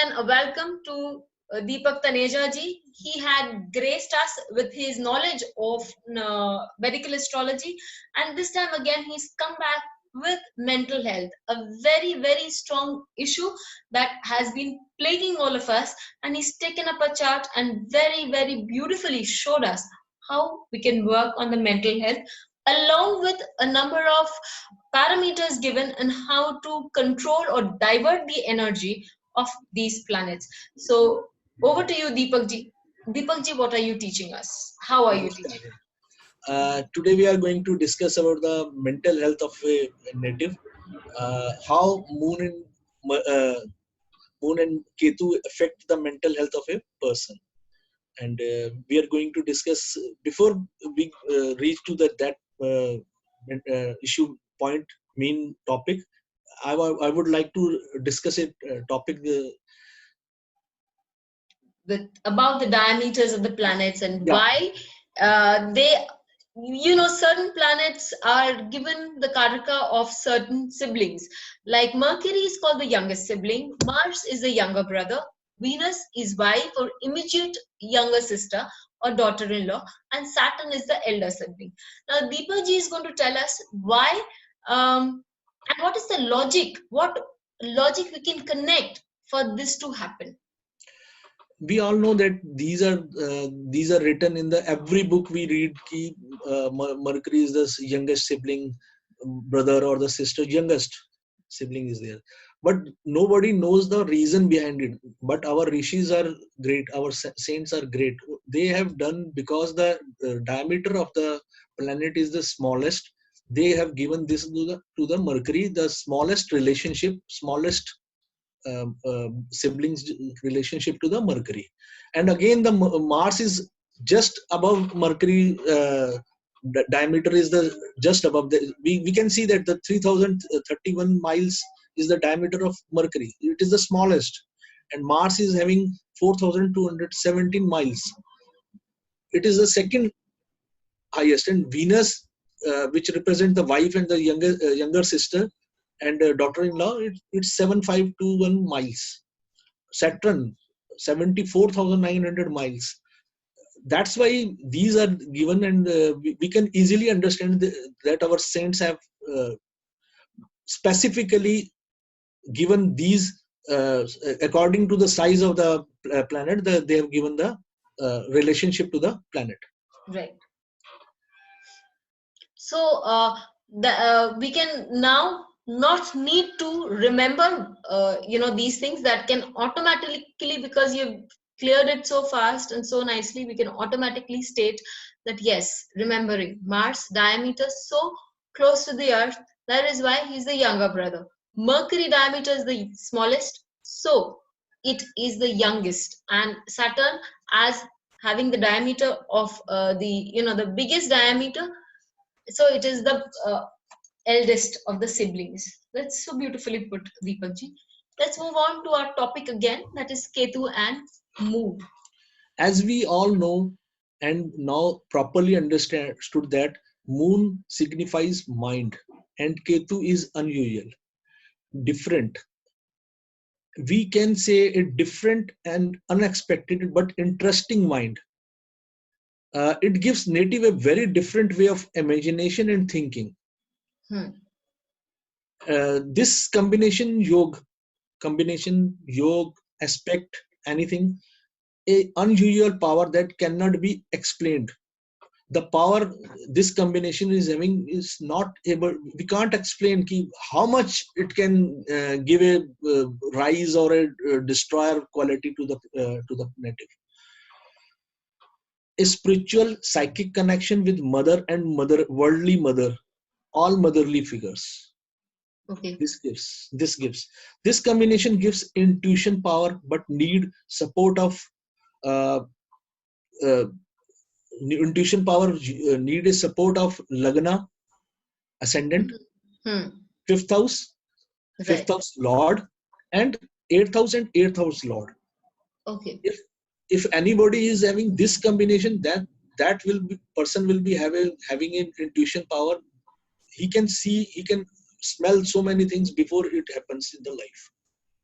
again a welcome to Deepak Taneja ji. He had graced us with his knowledge of Vedic Astrology, and this time again he's come back with mental health, a very, very strong issue that has been plaguing all of us. And he's taken up a chart and very, very beautifully showed us how we can work on the mental health, along with a number of parameters given and how to control or divert the energy of these planets. So over to you, Deepak ji. Deepak ji, what are you teaching us? How are you teaching? Today we are going to discuss about the mental health of a native, how Moon and Ketu affect the mental health of a person, and we are going to discuss before we reach to that issue point, main topic. I would like to discuss a topic about the diameters of the planets and yeah. why they, certain planets are given the karaka of certain siblings. Like Mercury is called the youngest sibling, Mars is the younger brother, Venus is wife or immediate younger sister or daughter-in-law, and Saturn is the elder sibling. Now Deepa ji is going to tell us why and what is the logic, what logic we can connect for this to happen. We all know that these are written in the every book we read. Mercury is the youngest sibling, brother or the sister, youngest sibling is there, but nobody knows the reason behind it. But our rishis are great, our saints are great. They have done, because the diameter of the planet is the smallest, they have given this to the Mercury, the smallest relationship, smallest siblings relationship to the Mercury. And again the Mars is just above Mercury, diameter is the just above we can see that the 3031 miles is the diameter of Mercury. It is the smallest, and Mars is having 4217 miles. It is the second highest. And Venus, which represent the wife and the younger sister and daughter-in-law, it's 7521 miles. Saturn 74,900 miles. That's why these are given, and we can easily understand that our saints have specifically given these according to the size of the planet. They have given the relationship to the planet. Right. So we can now not need to remember these things that can automatically, because you've cleared it so fast and so nicely, we can automatically state that yes, remembering Mars diameter so close to the earth, that is why he's the younger brother. Mercury diameter is the smallest, so it is the youngest, and Saturn as having the diameter of the biggest diameter, so it is the eldest of the siblings. That's so beautifully put, Deepak ji. Let's move on to our topic again, that is Ketu and Moon. As we all know and now properly understood that Moon signifies mind and Ketu is unusual, different. We can say a different and unexpected but interesting mind. It gives native a very different way of imagination and thinking. This combination, aspect, anything, a unusual power that cannot be explained. The power this combination is having is not able, we can't explain how much it can give a rise or a destroyer quality to the native. A spiritual psychic connection with mother and worldly mother, all motherly figures. Okay. This combination gives intuition power, but need support of intuition power need a support of Lagna, ascendant, fifth house Lord, and 8th house Lord. Okay. If anybody is having this combination, that person will be having an intuition power. He can smell so many things before it happens in the life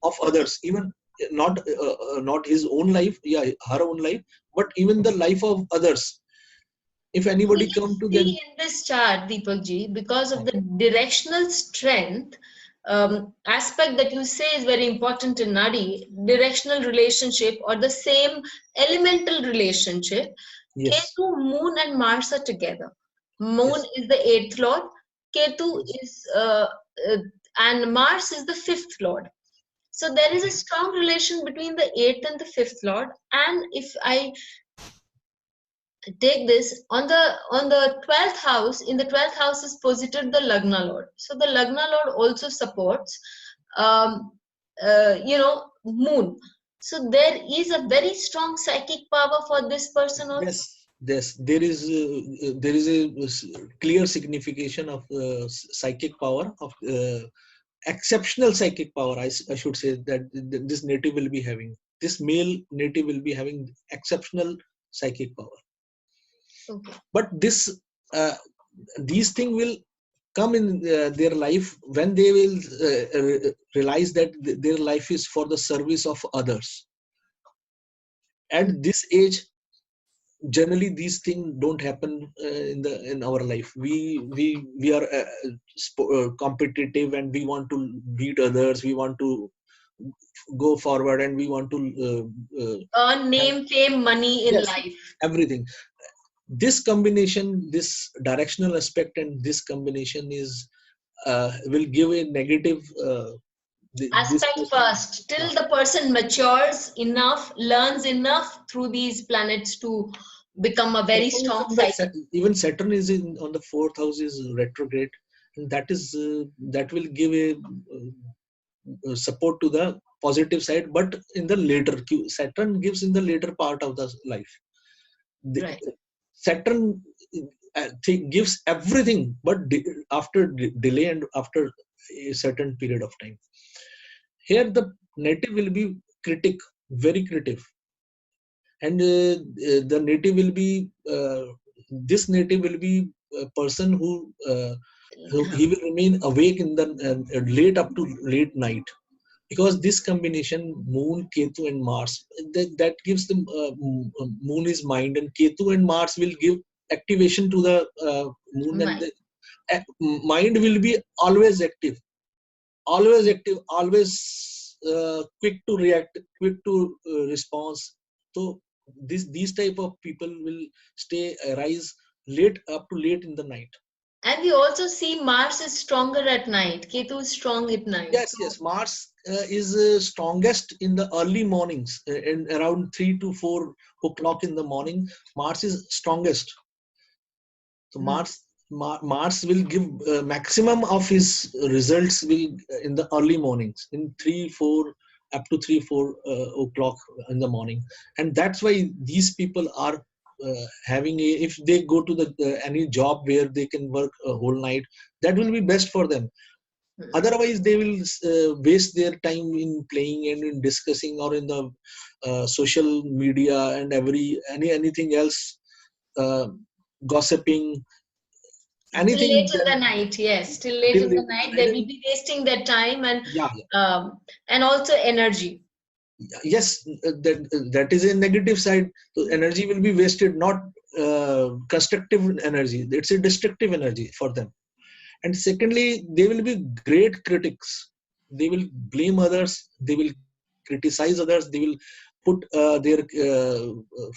of others, even not his own life, yeah, her own life, but even the life of others. If We anybody can come to see them, in this chart, Deepak ji, because of the directional strength aspect that you say is very important in Nadi, directional relationship or the same elemental relationship. yes, Ketu, Moon, and Mars are together. Moon yes, is the eighth lord, Ketu yes, is, and Mars is the fifth lord. So there is a strong relation between the eighth and the fifth lord. And if I take this on the 12th house, in the 12th house is posited the Lagna lord. So the Lagna lord also supports, um, Moon. So there is a very strong psychic power for this person also. yes, yes. There is a clear signification of psychic power, of exceptional psychic power. I should say that this native will be having. This male native will be having exceptional psychic power. Okay. But uh, these things will come in their life when they will realize that their life is for the service of others. At this age, generally these things don't happen in our life. We are competitive, and we want to beat others, we want to go forward, and we want to Earn have, name, fame, money in yes, life. everything. This combination, this directional aspect, and this combination is will give a negative this Aspect person. first, till the person matures enough, learns enough through these planets to become a very Saturn is strong on the psychic. even Saturn is in on the fourth house, is retrograde, and that will give a support to the positive side, but in the later Saturn gives in the later part of the life. The, Right. Saturn gives everything, but after delay and after a certain period of time. Here the native will be critic, very critic, and the native will be this native will be a person who he will remain awake in the late up to late night, because this combination moon, Ketu, and Mars, that gives them moon is mind, and Ketu and Mars will give activation to the moon, and Right. the mind will be always active, always active, always quick to react, quick to response. So these type of people will stay rise late up to late in the night. And we also see Mars is stronger at night. Ketu is strong at night. Yes, So yes, Mars is strongest in the early mornings, in around 3 to 4 o'clock in the morning. Mars is strongest. So hmm, Mars will give maximum of his results will in the early mornings, in 3 4 up to 3 4 o'clock in the morning, and that's why these people are having a, if they go to the any job where they can work a whole night, that will be best for them. hmm. Otherwise, they will waste their time in playing and in discussing, or in the social media and anything else, uh, gossiping, Till anything. late in the night, yes. Till late Till in the late in the night, night. they will And be wasting their time yeah, and also energy. yes, that is a negative side. So energy will be wasted, not constructive energy. It's a destructive energy for them. And secondly, they will be great critics. They will blame others, they will criticize others, they will put their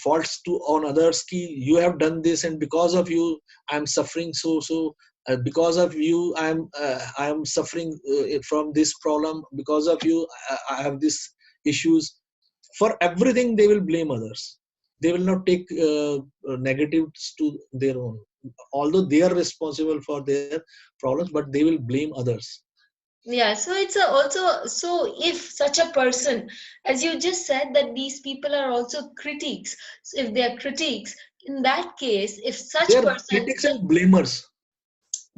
faults to on others, ki you have done this, and because of you I am suffering, because of you I am suffering from this problem, because of you I have this issues. For everything they will blame others. They will not take negatives to their own, although they are responsible for their problems, but they will blame others. Yeah, so it's also, so if such a person, as you just said, that these people are also critiques. So if they are critiques, in that case, if They such are person, critics and blamers.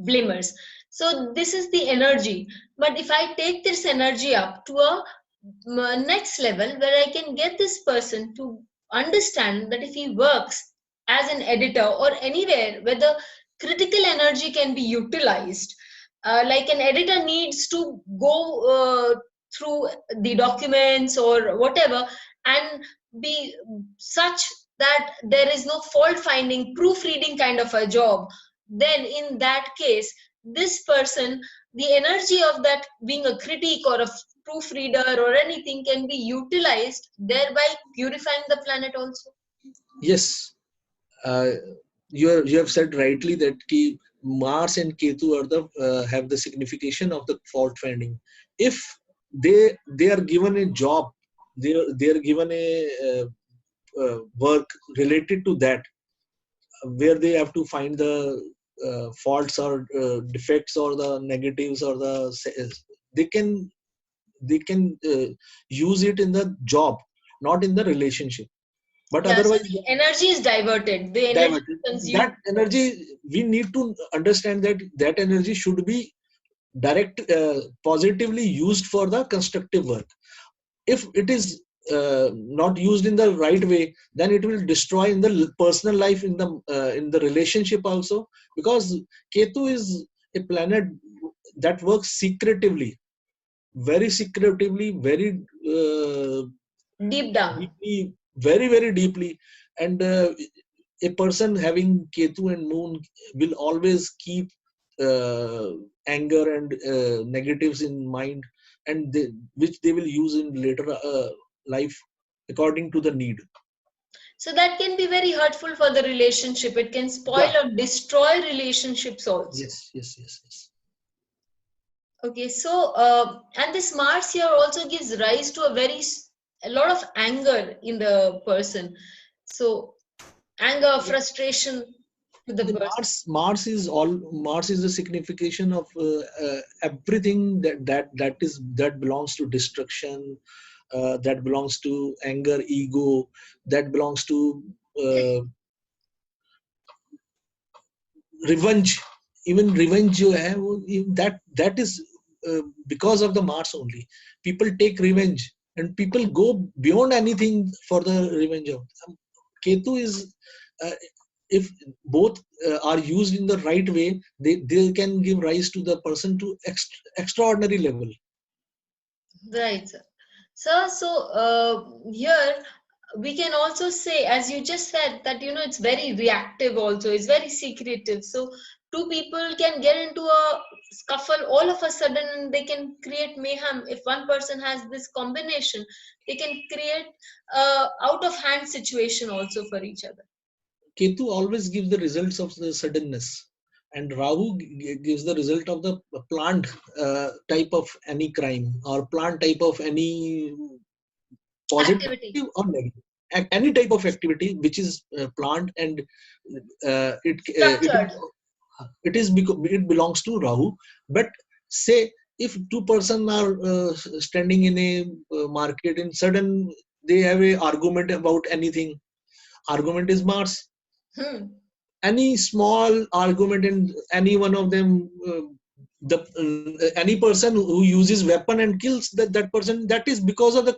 blamers. So this is the energy. But if I take this energy up to a next level where I can get this person to understand that if he works as an editor or anywhere where the critical energy can be utilized, like an editor needs to go through the documents or whatever, and be such that there is no fault finding, proofreading kind of a job, then in that case, this person, the energy of that being a critic or a proofreader or anything can be utilized, thereby purifying the planet also. Yes, uh, you have said rightly that Mars and Ketu are the have the signification of the fault finding. If they are given a job, they are given a work related to that, where they have to find the faults or defects or the negatives or they can they can use it in the job, not in the relationship. But Yeah, so otherwise, the energy is diverted, the energy diverted. consumed. That energy, we need to understand that that energy should be positively used for the constructive work. If it is not used in the right way, then it will destroy in the personal life, in the relationship also, because Ketu is a planet that works secretively, very secretively, very Deep down. deeply, very very deeply. And a person having Ketu and Moon will always keep uh, anger and negatives in mind, and which they will use in later life according to the need. So that can be very hurtful for the relationship. It can spoil Yeah. or destroy relationships also. Yes, yes, yes, yes. Okay, so and this Mars here also gives rise to a lot of anger in the person. So anger, frustration to the The person. Mars is the signification of everything that belongs to destruction, that belongs to anger, ego, that belongs to uh, revenge. Even revenge you have, that is because of the Mars only. People take revenge, and people go beyond anything for the revenge of Ketu is uh, if both are used in the right way, they can give rise to the person to extraordinary level. Right, sir. So here we can also say, as you just said, that it's very reactive also, it's very secretive. So two people can get into a scuffle all of a sudden and they can create mayhem. If one person has this combination, they can create out of hand situation also for each other. Ketu always gives the results of the suddenness, and Rahu gives the result of the planned type of any crime, or planned type of any positive Activity. or negative. Any type of activity which is planned, and Structured. it belongs to Rahu. But say if two person are standing in a market, and sudden they have a argument about anything. Argument is Mars. Hmm. Any small argument, and any one of them, any person who uses weapon and kills that person, that is because of the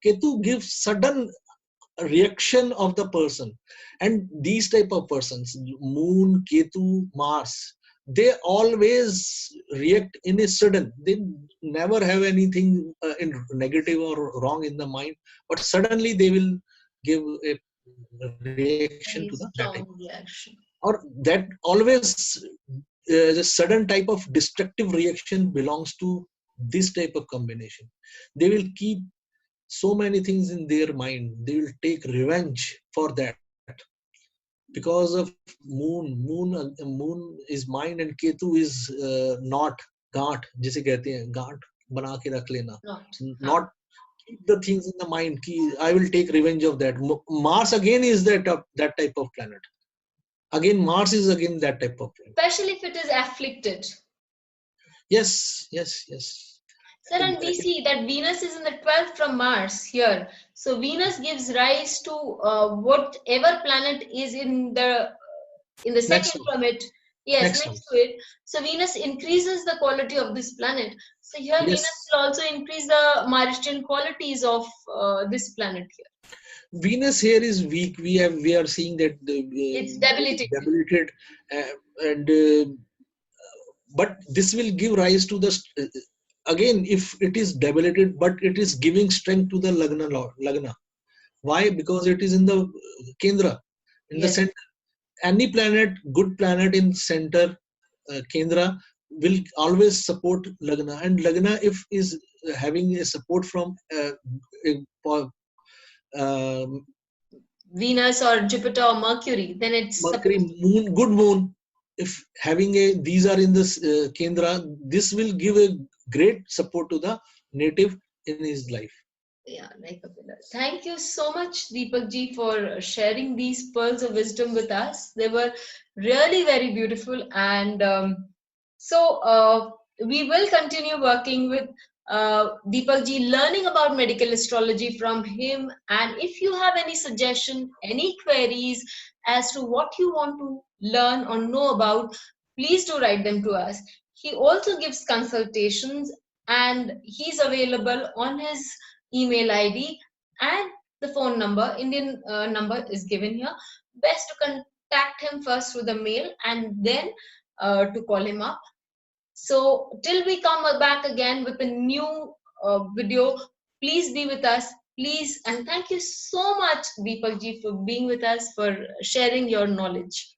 Ketu gives sudden reaction of the person. And these type of persons, Moon, Ketu, Mars, they always react in a sudden. They never have anything in negative or wrong in the mind, but suddenly they will give a reaction to Very that type, strong reaction. or that always the sudden type of destructive reaction belongs to this type of combination. They will keep so many things in their mind. They will take revenge for that, because of moon is mind, and Ketu is not गांठ, जिसे कहते हैं गांठ बना के रख लेना. Not. Not keep the things in the mind ki I will take revenge of that. Mars again is that type of planet. Again, Mars is again that type of planet. Especially if it is afflicted. Yes, yes, yes. Sir, and we see that Venus is in the 12th from Mars here. So Venus gives rise to whatever planet is in the Next second one. from it. Yes, Next one. next to it. So Venus increases the quality of this planet. So here Venus Yes. will also increase the martial qualities of this planet here. Venus here is weak. We are seeing that It's it is debilitated. debilitated, and but this will give rise to the again, if it is debilitated, but it is giving strength to the lagna. Why? Because it is in the kendra, in the Yes. center. Any planet, good planet in center, kendra, will always support lagna. And lagna, if is having a support from uh, Venus or Jupiter or Mercury, then it's Mercury, supposed. moon, good moon, if having a these are in this kendra, this will give a great support to the native in his life. Yeah, like a pillar. Thank you so much, Deepak ji, for sharing these pearls of wisdom with us. They were really very beautiful, and we will continue working with Deepak ji, learning about medical astrology from him. And if you have any suggestion, any queries as to what you want to learn or know about, please do write them to us. He also gives consultations, and he's available on his email ID and the phone number. Indian number is given here. Best to contact him first through the mail and then to call him up. So till we come back again with a new video, please be with us. Please, and thank you so much, Deepak ji, for being with us, for sharing your knowledge.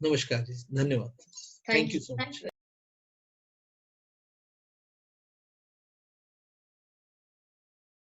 Namaskar ji. Dhanyawad. Thank Thank you you. so Thank much. you.